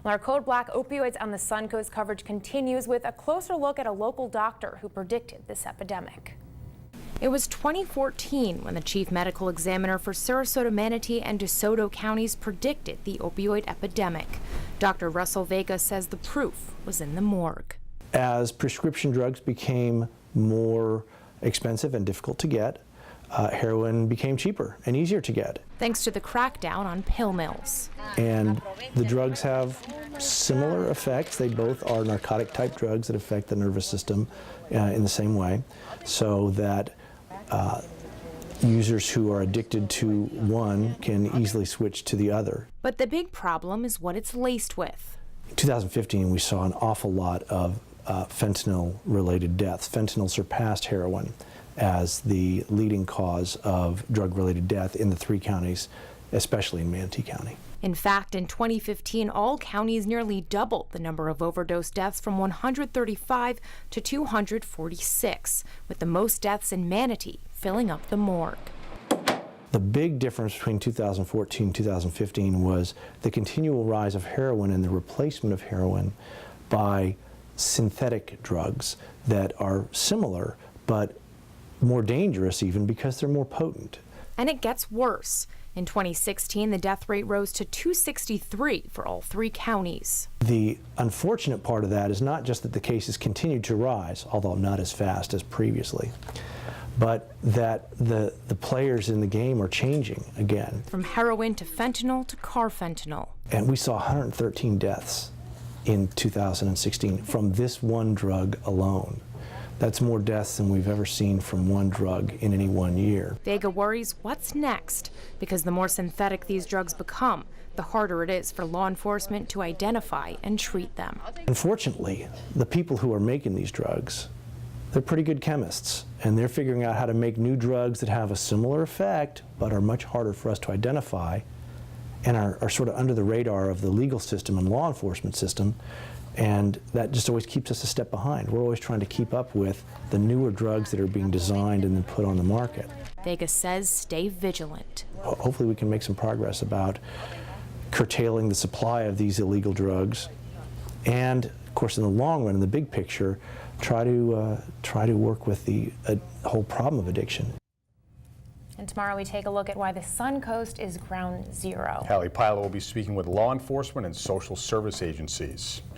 Well, our Code Black Opioids on the Suncoast coverage continues with a closer look at a local doctor who predicted this epidemic. It was 2014 when the chief medical examiner for Sarasota, Manatee, and DeSoto Counties predicted the opioid epidemic. Dr. Russell Vega says the proof was in the morgue. As prescription drugs became more expensive and difficult to get, heroin became cheaper and easier to get. Thanks to the crackdown on pill mills. And the drugs have similar effects. They both are narcotic type drugs that affect the nervous system in the same way, so that users who are addicted to one can easily switch to the other. But the big problem is what it's laced with. In 2015, we saw an awful lot of fentanyl-related deaths. Fentanyl surpassed heroin as the leading cause of drug-related death in the 3 counties, especially in Manatee County. In fact, in 2015, all counties nearly doubled the number of overdose deaths from 135 to 246, with the most deaths in Manatee filling up the morgue. The big difference between 2014 and 2015 was the continual rise of heroin and the replacement of heroin by synthetic drugs that are similar but more dangerous even because they're more potent. And it gets worse. In 2016, the death rate rose to 263 for all 3 counties. The unfortunate part of that is not just that the cases continue to rise, although not as fast as previously, but that the players in the game are changing again. From heroin to fentanyl to carfentanil. And we saw 113 deaths in 2016 from this one drug alone. That's more deaths than we've ever seen from one drug in any one year. Vega worries what's next, because the more synthetic these drugs become, the harder it is for law enforcement to identify and treat them. Unfortunately, the people who are making these drugs, they're pretty good chemists, and they're figuring out how to make new drugs that have a similar effect but are much harder for us to identify and are sort of under the radar of the legal system and law enforcement system. And that just always keeps us a step behind. We're always trying to keep up with the newer drugs that are being designed and then put on the market. Vega says stay vigilant. Hopefully we can make some progress about curtailing the supply of these illegal drugs, and of course in the long run, in the big picture, try to work with the whole problem of addiction. And tomorrow we take a look at why the Suncoast is ground zero. Hallie Pilot will be speaking with law enforcement and social service agencies.